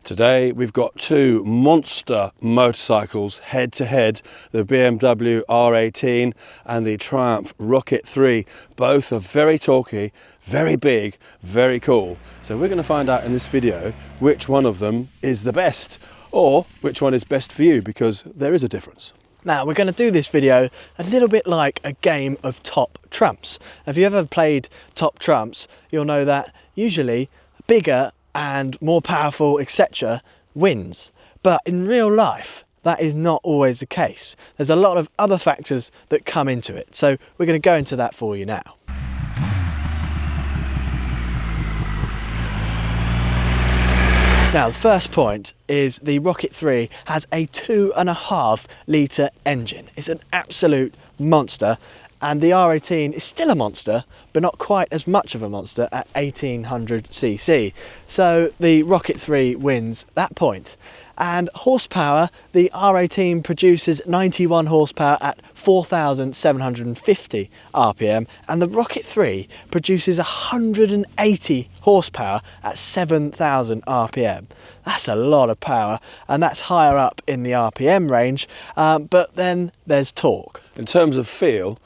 Today we've got two monster motorcycles head to head, the BMW R18 and the Triumph Rocket 3. Both are very torquey, very big, very cool. So we're going to find out in this video which one of them is the best, or which one is best for you, because there is a difference. Now we're going to do this video a little bit like a game of Top Trumps. Now, if you ever played Top Trumps, you'll know that usually bigger and more powerful, etc. wins. But in real life, that is not always the case. There's a lot of other factors that come into it. So we're going to go into that for you now. Now, the first point is the Rocket 3 has a 2.5 litre engine. It's an absolute monster. And the R18 is still a monster, but not quite as much of a monster at 1800cc. So the Rocket 3 wins that point. And horsepower, the R18 produces 91 horsepower at 4,750 RPM, and the Rocket 3 produces 180 horsepower at 7,000 RPM. That's a lot of power, and that's higher up in the RPM range, but then there's torque. In terms of feel,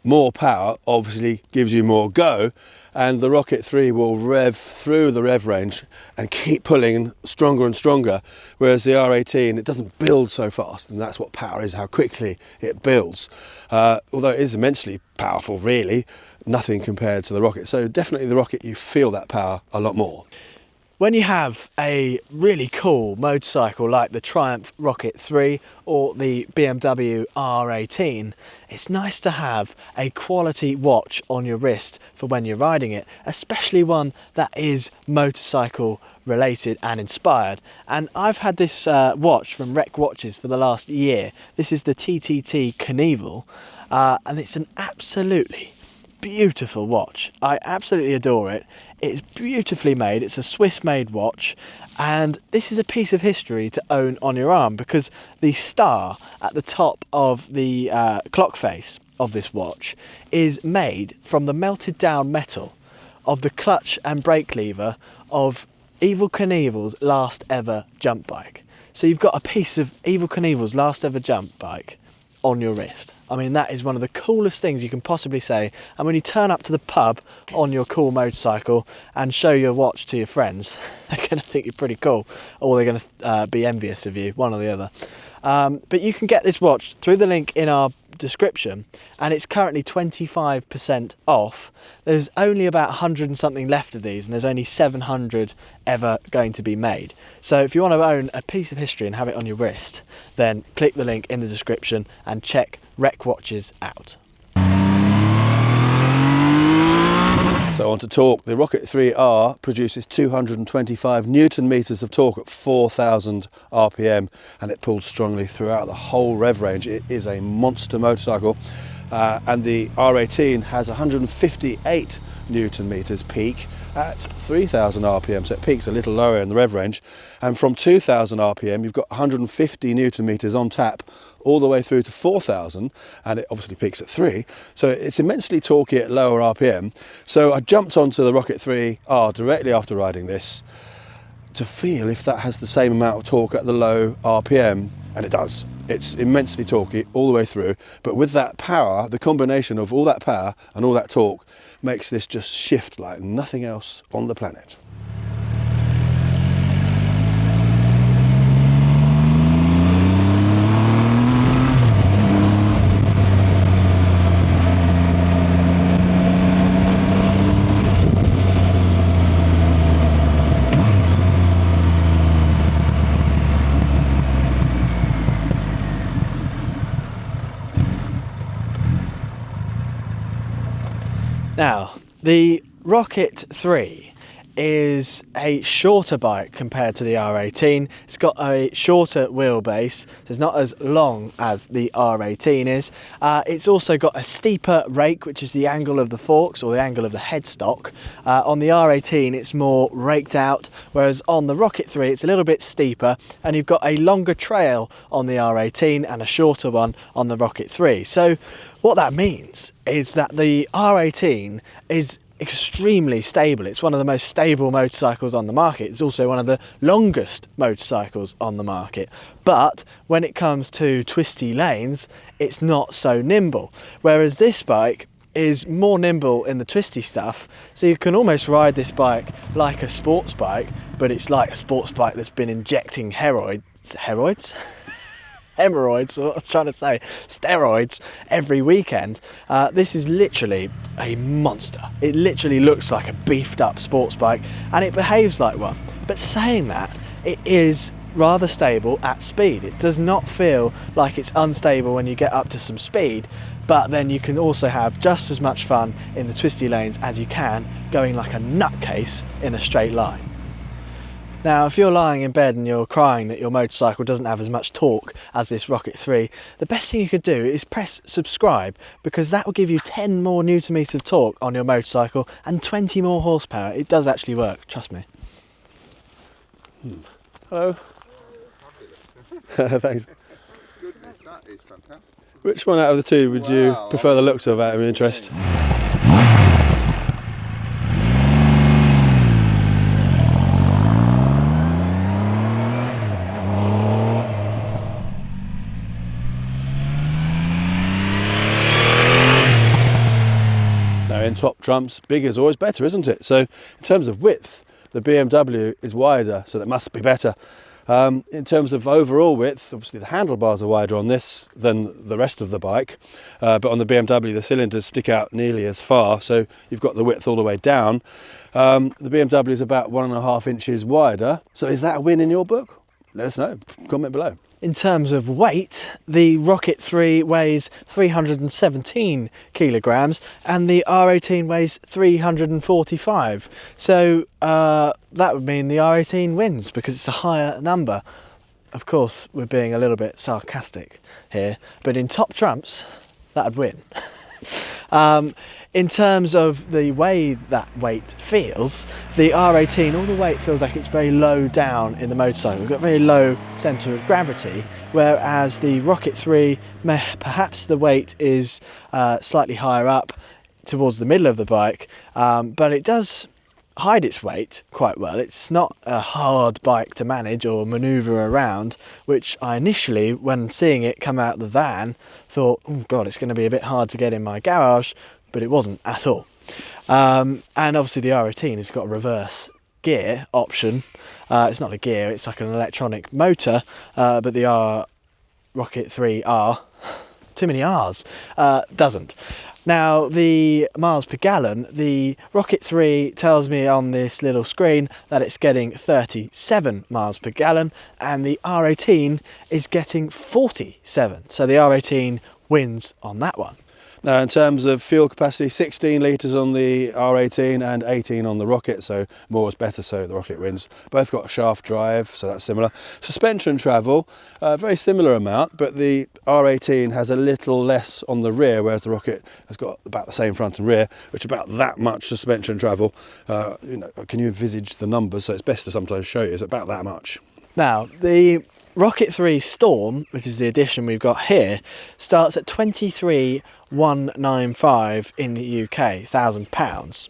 more power obviously gives you more go, and the Rocket 3 will rev through the rev range and keep pulling stronger and stronger, whereas the R18, it doesn't build so fast, and that's what power is, how quickly it builds. Although it is immensely powerful, really, nothing compared to the Rocket. So definitely the Rocket, you feel that power a lot more. When you have a really cool motorcycle like the Triumph Rocket 3 or the BMW R18, it's nice to have a quality watch on your wrist for when you're riding it, especially one that is motorcycle related and inspired. And I've had this watch from Rec Watches for the last year. This is the TTT Knievel, and it's an absolutely beautiful watch. I absolutely adore it. It's beautifully made. It's a Swiss-made watch, and this is a piece of history to own on your arm, because the star at the top of the clock face of this watch is made from the melted down metal of the clutch and brake lever of Evel Knievel's last ever jump bike. So you've got a piece of Evel Knievel's last ever jump bike on your wrist. I mean, that is one of the coolest things you can possibly say. And when you turn up to the pub on your cool motorcycle and show your watch to your friends, they're going to think you're pretty cool, or they're going to be envious of you, one or the other. But you can get this watch through the link in our description, and it's currently 25% off. There's only about 100 and something left of these, and there's only 700 ever going to be made. So if you want to own a piece of history and have it on your wrist, then click the link in the description and check Rec Watches out. So on to torque. The Rocket 3R produces 225 Newton meters of torque at 4,000 RPM, and it pulls strongly throughout the whole rev range. It is a monster motorcycle. And the R18 has 158 Newton meters peak at 3,000 RPM, so it peaks a little lower in the rev range. And from 2,000 RPM, you've got 150 Newton meters on tap all the way through to 4,000, and it obviously peaks at 3. So it's immensely torquey at lower RPM. So I jumped onto the Rocket 3R directly after riding this to feel if that has the same amount of torque at the low RPM, and it does. It's immensely torquey all the way through, but with that power, the combination of all that power and all that torque makes this just shift like nothing else on the planet. Now, the Rocket 3 is a shorter bike compared to the R18. It's got a shorter wheelbase, so it's not as long as the R18 is. It's also got a steeper rake, which is the angle of the forks or the angle of the headstock. On the R18 it's more raked out, whereas on the Rocket 3 it's a little bit steeper, and you've got a longer trail on the R18 and a shorter one on the Rocket 3. So what that means is that the R18 is extremely stable. It's one of the most stable motorcycles on the market. It's also one of the longest motorcycles on the market. But when it comes to twisty lanes, it's not so nimble. Whereas this bike is more nimble in the twisty stuff, so you can almost ride this bike like a sports bike, but it's like a sports bike that's been injecting hemorrhoids, what I'm trying to say, steroids every weekend. This is literally a monster. It literally looks like a beefed up sports bike, and it behaves like one. But saying that, it is rather stable at speed. It does not feel like it's unstable when you get up to some speed, but then you can also have just as much fun in the twisty lanes as you can going like a nutcase in a straight line. Now, if you're lying in bed and you're crying that your motorcycle doesn't have as much torque as this Rocket 3, the best thing you could do is press subscribe, because that will give you 10 more Newton meters of torque on your motorcycle and 20 more horsepower. It does actually work, trust me. Hello. Thanks. That's good. That is fantastic. Which one out of the two would you prefer the looks of, out of interest? Now, in top trumps, big is always better, isn't it? So in terms of width, the BMW is wider, so that must be better. In terms of overall width, obviously the handlebars are wider on this than the rest of the bike, but on the BMW the cylinders stick out nearly as far, so you've got the width all the way down. The BMW is about 1.5 inches wider, so is that a win in your book? Let us know, comment below. In terms of weight, the Rocket 3 weighs 317 kilograms and the R18 weighs 345. So that would mean the R18 wins because it's a higher number. Of course, we're being a little bit sarcastic here, but in top trumps, that'd win. In terms of the way that weight feels, the R18, all the weight feels like it's very low down in the motorcycle. We've got very low centre of gravity, whereas the Rocket 3, perhaps the weight is slightly higher up towards the middle of the bike, but it does hide its weight quite well. It's not a hard bike to manage or manoeuvre around, which I initially, when seeing it come out of the van, thought, oh god, it's going to be a bit hard to get in my garage, but it wasn't at all. And obviously the R18 has got a reverse gear option. It's not a gear, it's like an electronic motor, but the Rocket 3 R, too many R's, doesn't. Now, the miles per gallon, the Rocket 3 tells me on this little screen that it's getting 37 miles per gallon, and the R18 is getting 47. So the R18 wins on that one. Now, in terms of fuel capacity, 16 litres on the R18 and 18 on the Rocket, so more is better, so the Rocket wins. Both got a shaft drive, so that's similar. Suspension travel, very similar amount, but the R18 has a little less on the rear, whereas the Rocket has got about the same front and rear, which is about that much suspension travel. Can you envisage the numbers? So it's best to sometimes show you, it's about that much. Now, the Rocket 3 Storm, which is the edition we've got here, starts at 23,195 in the UK, £1,000.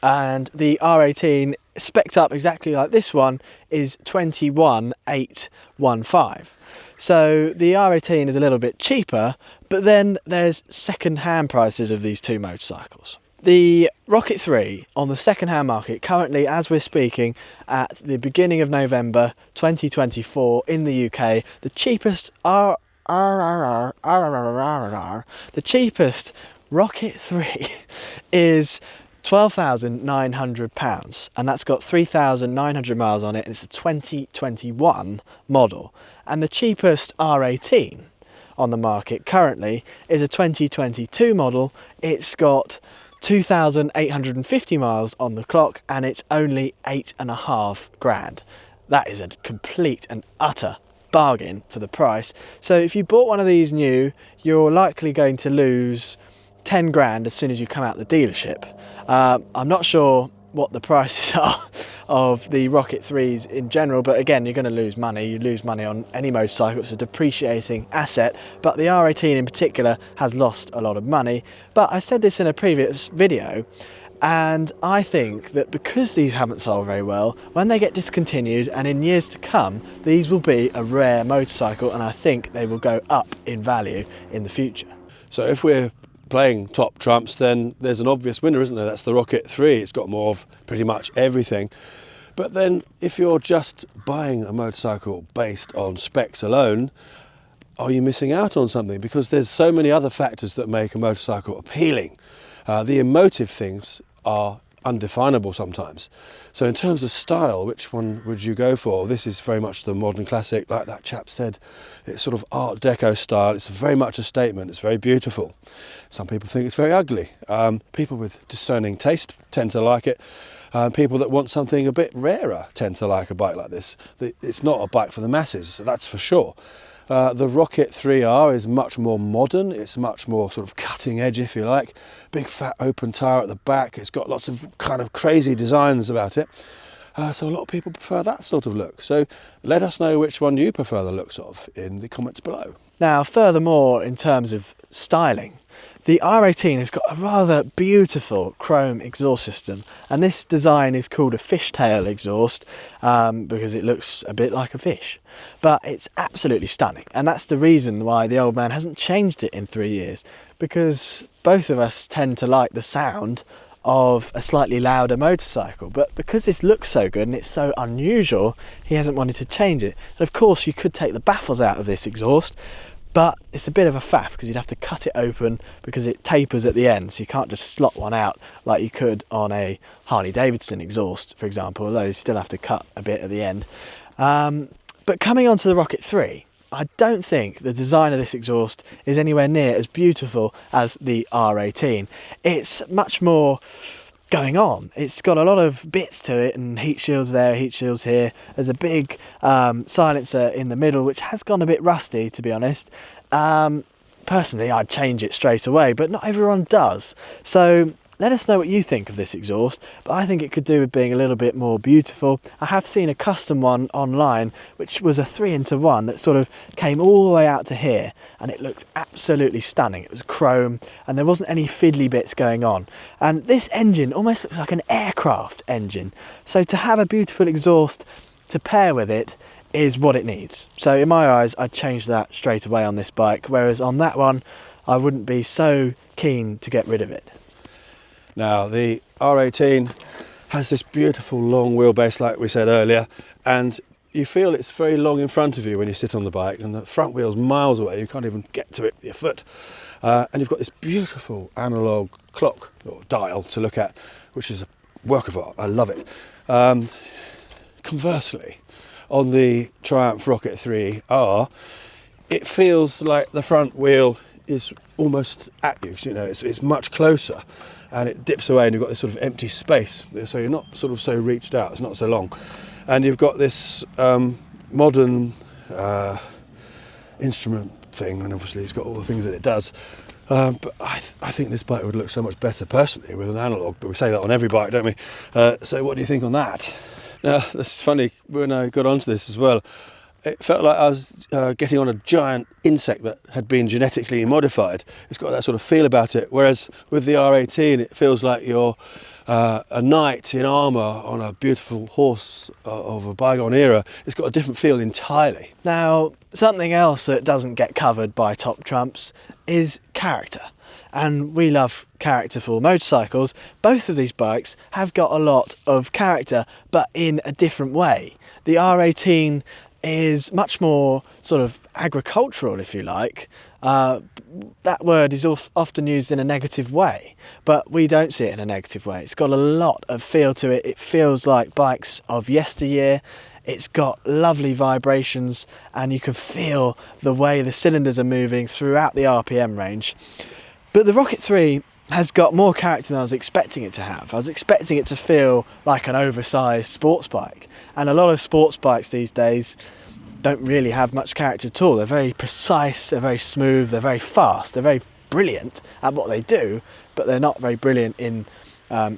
And the R18, spec'd up exactly like this one, is 21,815. So the R18 is a little bit cheaper, but then there's second-hand prices of these two motorcycles. The Rocket 3 on the second-hand market currently, as we're speaking, at the beginning of November 2024 in the UK, the cheapest the cheapest Rocket 3 is £12,900, and that's got 3,900 miles on it, and it's a 2021 model. And the cheapest R18 on the market currently is a 2022 model. It's got 2,850 miles on the clock, and it's only £8,500. That is a complete and utter bargain for the price. So if you bought one of these new, you're likely going to lose 10 grand as soon as you come out the dealership. I'm not sure what the prices are of the Rocket 3s in general, but again, you're going to lose money. You lose money on any motorcycle. It's a depreciating asset, but the R18 in particular has lost a lot of money. But I said this in a previous video, And I think that because these haven't sold very well, when they get discontinued and in years to come, these will be a rare motorcycle, and I think they will go up in value in the future. So if we're playing top trumps, then there's an obvious winner, isn't there? That's the Rocket 3. It's got more of pretty much everything. But then if you're just buying a motorcycle based on specs alone, are you missing out on something? Because there's so many other factors that make a motorcycle appealing. The emotive things are undefinable sometimes. So in terms of style, which one would you go for? This is very much the modern classic, like that chap said. It's sort of Art Deco style. It's very much a statement. It's very beautiful. Some people think it's very ugly. People with discerning taste tend to like it. People that want something a bit rarer tend to like a bike like this. It's not a bike for the masses, that's for sure. The Rocket 3R is much more modern. It's much more sort of cutting edge, if you like. Big fat open tyre at the back. It's got lots of kind of crazy designs about it. So a lot of people prefer that sort of look. So let us know which one you prefer the looks of in the comments below. Now, furthermore, in terms of styling, the R18 has got a rather beautiful chrome exhaust system, and this design is called a fishtail exhaust because it looks a bit like a fish. But it's absolutely stunning, and that's the reason why the old man hasn't changed it in 3 years, because both of us tend to like the sound of a slightly louder motorcycle, but because this looks so good and it's so unusual, he hasn't wanted to change it. And of course you could take the baffles out of this exhaust, but it's a bit of a faff because you'd have to cut it open because it tapers at the end, so you can't just slot one out like you could on a Harley Davidson exhaust, for example, although you still have to cut a bit at the end. But coming on to the Rocket 3, I don't think the design of this exhaust is anywhere near as beautiful as the R18. It's much more going on. It's got a lot of bits to it, and heat shields there, heat shields here. There's a big silencer in the middle, which has gone a bit rusty, to be honest. Personally, I'd change it straight away, but not everyone does. So let us know what you think of this exhaust, but I think it could do with being a little bit more beautiful. I have seen a custom one online, which was a 3-into-1 that sort of came all the way out to here, and it looked absolutely stunning. It was chrome, and there wasn't any fiddly bits going on. And this engine almost looks like an aircraft engine. So to have a beautiful exhaust to pair with it is what it needs. So in my eyes, I'd change that straight away on this bike, whereas on that one, I wouldn't be so keen to get rid of it. Now, the R18 has this beautiful long wheelbase, like we said earlier, and you feel it's very long in front of you when you sit on the bike, and the front wheel's miles away. You can't even get to it with your foot. And you've got this beautiful analog clock or dial to look at, which is a work of art. I love it. Conversely, on the Triumph Rocket 3R, it feels like the front wheel is almost at you. You know, it's much closer, and it dips away, and you've got this sort of empty space. So you're not sort of so reached out. It's not so long, and you've got this modern instrument thing, and obviously it's got all the things that it does. But I think this bike would look so much better personally with an analog. But we say that on every bike, don't we? So what do you think on that? Now, this is funny. When I got onto this as well, it felt like I was getting on a giant insect that had been genetically modified. It's got that sort of feel about it. Whereas with the R18, it feels like you're a knight in armour on a beautiful horse of a bygone era. It's got a different feel entirely. Now, something else that doesn't get covered by Top Trumps is character. And we love characterful motorcycles. Both of these bikes have got a lot of character, but in a different way. The R18 is much more sort of agricultural, if you like. That word is often used in a negative way, but we don't see it in a negative way. It's got a lot of feel to it. It feels like bikes of yesteryear. It's got lovely vibrations, and you can feel the way the cylinders are moving throughout the RPM range. But the Rocket 3 has got more character than I was expecting it to have. I was expecting it to feel like an oversized sports bike, and a lot of sports bikes these days don't really have much character at all. They're very precise, they're very smooth, they're very fast, they're very brilliant at what they do, but they're not very brilliant in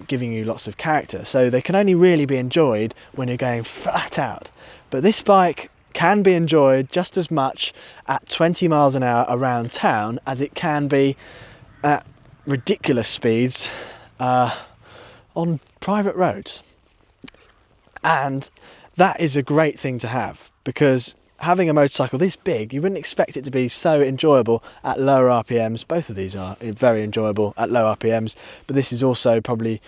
giving you lots of character. So they can only really be enjoyed when you're going flat out. But this bike can be enjoyed just as much at 20 miles an hour around town as it can be at ridiculous speeds on private roads. And that is a great thing to have, because having a motorcycle this big, you wouldn't expect it to be so enjoyable at lower RPMs. Both of these are very enjoyable at low RPMs, but this is also probably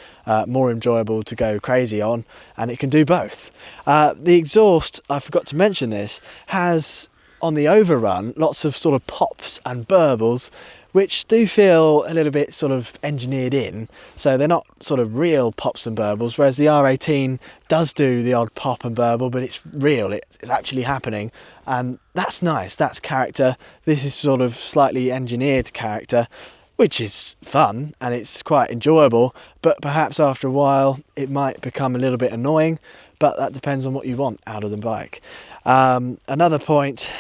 more enjoyable to go crazy on, and it can do both. The exhaust, I forgot to mention this, has on the overrun lots of sort of pops and burbles, which do feel a little bit sort of engineered in, so they're not sort of real pops and burbles, whereas the R18 does do the odd pop and burble, but it's real, it's actually happening, and that's nice, that's character. This is sort of slightly engineered character, which is fun and it's quite enjoyable, but perhaps after a while it might become a little bit annoying, but that depends on what you want out of the bike. Another point,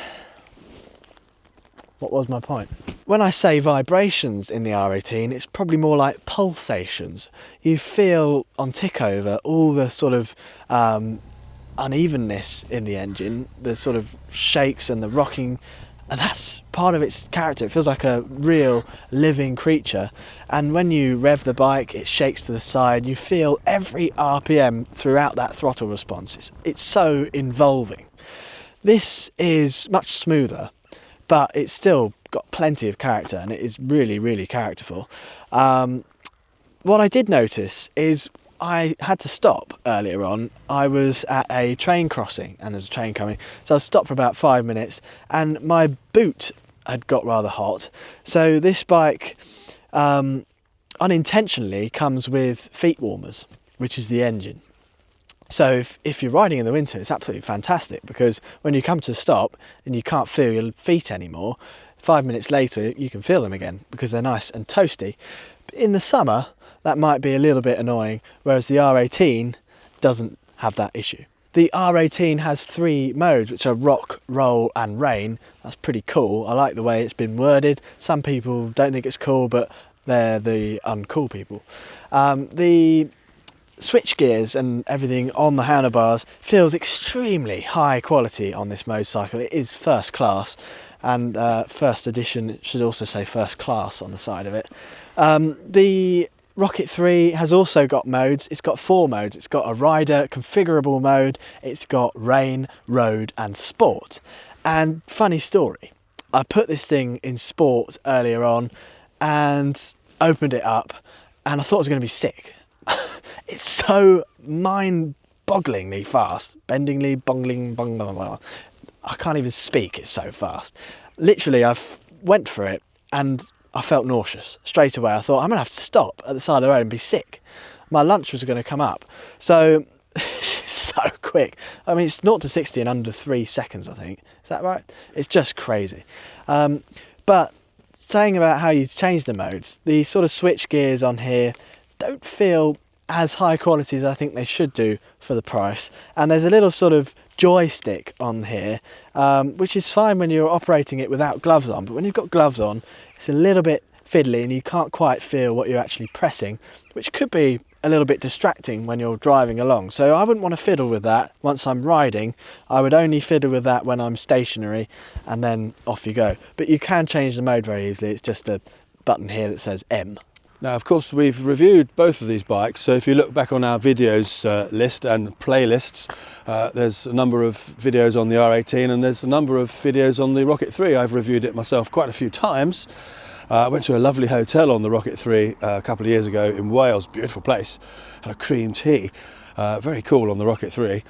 what was my point? When I say vibrations in the R18, it's probably more like pulsations. You feel on tick over all the sort of unevenness in the engine, the sort of shakes and the rocking, and that's part of its character. It feels like a real living creature, and when you rev the bike it shakes to the side. You feel every RPM throughout that throttle response. It's so involving. This is much smoother, but it's still got plenty of character, and it is really, really characterful. What I did notice is I had to stop earlier on. I was at a train crossing and there was a train coming, so I stopped for about 5 minutes, and my boot had got rather hot. So this bike unintentionally comes with feet warmers, which is the engine. So if you're riding in the winter, it's absolutely fantastic, because when you come to a stop and you can't feel your feet anymore, 5 minutes later you can feel them again because they're nice and toasty. In the summer that might be a little bit annoying, whereas the R18 doesn't have that issue. The R18 has 3 modes, which are rock, roll and rain. That's pretty cool. I like the way it's been worded. Some people don't think it's cool, but they're the uncool people. The switch gears and everything on the handlebars feels extremely high quality on this motorcycle. It is first class, and first edition should also say first class on the side of it. The Rocket 3 has also got modes. It's got 4 modes. It's got a rider configurable mode, it's got rain, road and sport. And funny story, I put this thing in sport earlier on and opened it up and I thought I was going to be sick. It's so mind-bogglingly fast. Bendingly, bungling, bung, blah, blah, blah. I can't even speak, it's so fast. Literally, I went for it and I felt nauseous straight away. I thought, I'm going to have to stop at the side of the road and be sick. My lunch was going to come up. So, so quick. I mean, it's 0 to 60 in under 3 seconds, I think. Is that right? It's just crazy. But saying about how you change the modes, the sort of switch gears on here don't feel as high quality as I think they should do for the price. And there's a little sort of joystick on here, which is fine when you're operating it without gloves on, but when you've got gloves on, it's a little bit fiddly and you can't quite feel what you're actually pressing, which could be a little bit distracting when you're driving along. So I wouldn't want to fiddle with that once I'm riding. I would only fiddle with that when I'm stationary, and then off you go. But you can change the mode very easily. It's just a button here that says M. Now, of course, we've reviewed both of these bikes, so if you look back on our videos list and playlists, there's a number of videos on the R18 and there's a number of videos on the Rocket 3. I've reviewed it myself quite a few times. I went to a lovely hotel on the Rocket 3 a couple of years ago in Wales, beautiful place, had a cream tea. Very cool on the Rocket 3.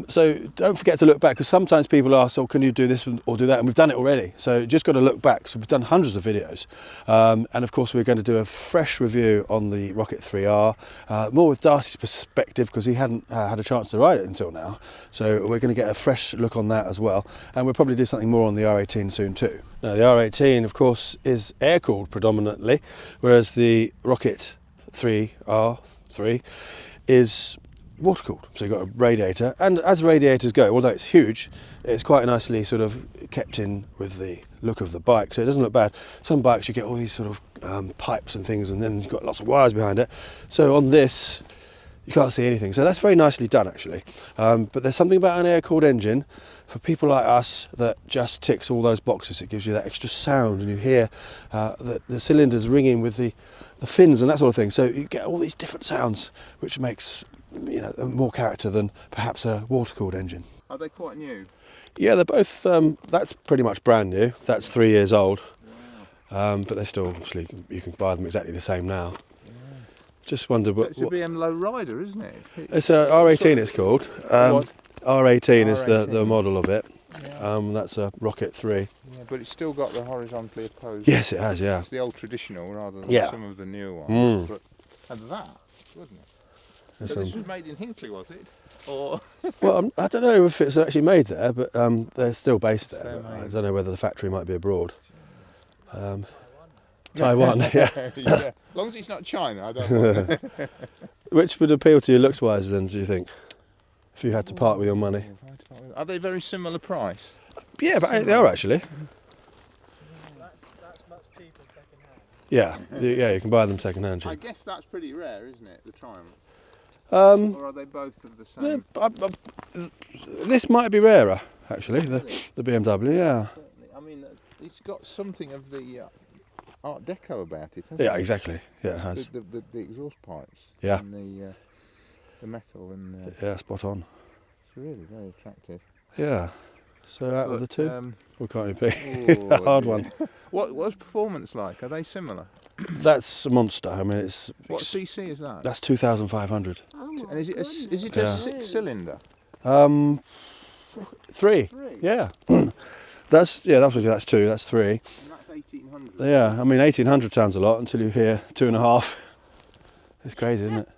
So don't forget to look back, because sometimes people ask, oh, can you do this or do that? And we've done it already. So just got to look back. So we've done hundreds of videos. And of course, we're going to do a fresh review on the Rocket 3R, more with Darcy's perspective, because he hadn't had a chance to ride it until now. So we're going to get a fresh look on that as well. And we'll probably do something more on the R18 soon too. Now, the R18, of course, is air-cooled predominantly, whereas the Rocket 3R3 is water cooled, so you've got a radiator, and as radiators go, although it's huge, it's quite nicely sort of kept in with the look of the bike, so it doesn't look bad. Some bikes you get all these sort of pipes and things, and then you've got lots of wires behind it. So on this You can't see anything. So that's very nicely done, actually. But there's something about an air-cooled engine for people like us that just ticks all those boxes. It gives you that extra sound, and you hear the cylinders ringing with the fins and that sort of thing. So you get all these different sounds, which makes more character than perhaps a water-cooled engine. Are they quite new? Yeah, they're both. That's pretty much brand new. That's 3 years old. Wow. But they're still, obviously, you can buy them exactly the same now. Yeah. Just wondered what. It's a BM low rider, isn't it? It's a R18. It's called. R18 is the model of it. Yeah. That's a Rocket 3. Yeah, but it's still got the horizontally opposed. Yes, it has. Yeah. It's the old traditional rather than some of the newer ones. Mm. But, and that, wasn't it? So this was made in Hinckley, was it? Or well, I don't know if it's actually made there, but they're still based there. I don't know whether the factory might be abroad. Taiwan, yeah. Yeah. As long as it's not China, I don't know. Which would appeal to you looks-wise then, do you think? If you had to part with your money. Are they very similar price? Yeah, but they are actually. That's much cheaper second-hand. Yeah, you can buy them second-hand. I guess that's pretty rare, isn't it, the Triumph? Or are they both of the same? This might be rarer, actually, the BMW, yeah. I mean, it's got something of the Art Deco about it, hasn't Yeah, it? exactly. Yeah, it has. The exhaust pipes. Yeah. And the metal and... yeah, spot on. It's really very attractive. Yeah. So out of the two, we can't be a hard one. What's performance like? Are they similar? That's a monster. I mean, it's... What CC is that? That's 2,500. And is it a 6-cylinder? 3. Yeah. That's 2. That's 3. And that's 1,800. Yeah. I mean, 1,800 sounds a lot until you hear 2.5. It's crazy, isn't it?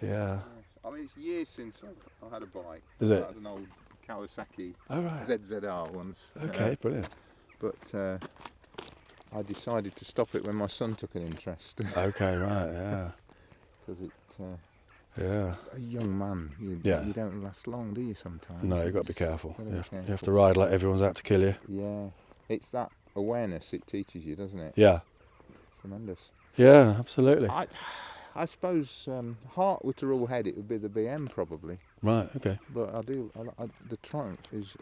Yeah. I mean, it's years since I had a bike. Is it? I had an old Kawasaki right. ZZR once. Okay, brilliant. But I decided to stop it when my son took an interest. Okay, right, yeah. Because yeah. A young man, you don't last long, do you, sometimes? No, you've got to be careful. You have to ride like everyone's out to kill you. Yeah. It's that awareness it teaches you, doesn't it? Yeah. Tremendous. Yeah, absolutely. I suppose heart were to rule head, it would be the BM probably. Right, okay. But the Triumph is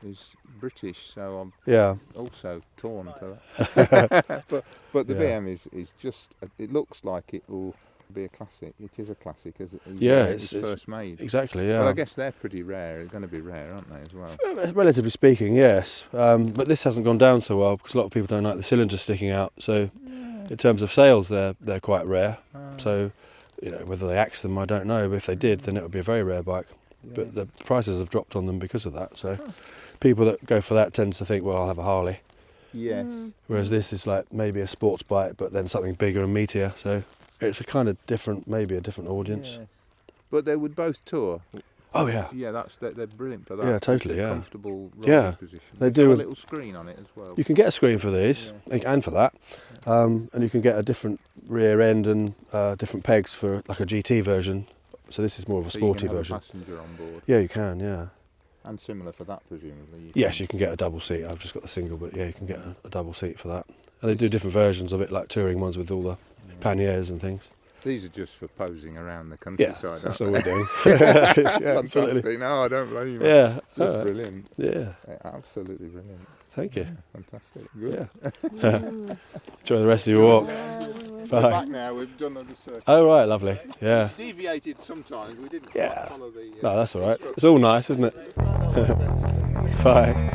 British, so I'm also torn to that. but the BM is just, it looks like it will be a classic. It is a classic as it's first made. Exactly, yeah. But I guess they're pretty rare. They're going to be rare, aren't they, as well? Relatively speaking, yes. But this hasn't gone down so well because a lot of people don't like the cylinder sticking out. So in terms of sales, they're quite rare. So whether they axe them, I don't know. But if they did, then it would be a very rare bike. Yeah. But the prices have dropped on them because of that. So people that go for that tend to think, well, I'll have a Harley. Yes. Whereas this is like maybe a sports bike, but then something bigger and meatier. So it's a kind of different, maybe a different audience. Yes. But they would both tour. Oh yeah. Yeah, they're brilliant for that. Yeah, totally. Yeah. Comfortable riding position. They do have a little screen on it as well. You can get a screen for these and for that, and you can get a different rear end and different pegs for like a GT version. So this is more of a sporty version. A passenger on board. Yeah, you can. Yeah. And similar for that, presumably. Yes, you can get a double seat. I've just got the single, but yeah, you can get a double seat for that. And they do different versions of it, like touring ones with all the panniers and things. These are just for posing around the countryside. Yeah, that's all we're doing. Fantastic. Absolutely. No, I don't blame you. Yeah. Just brilliant. Yeah. Absolutely brilliant. Thank you. Fantastic. Good. Yeah. Enjoy the rest of your walk. Bye. We're back now. We've done another circuit. Oh, right. Lovely. Yeah. We deviated sometimes. We didn't follow the... no, that's all right. It's all nice, isn't it? Bye.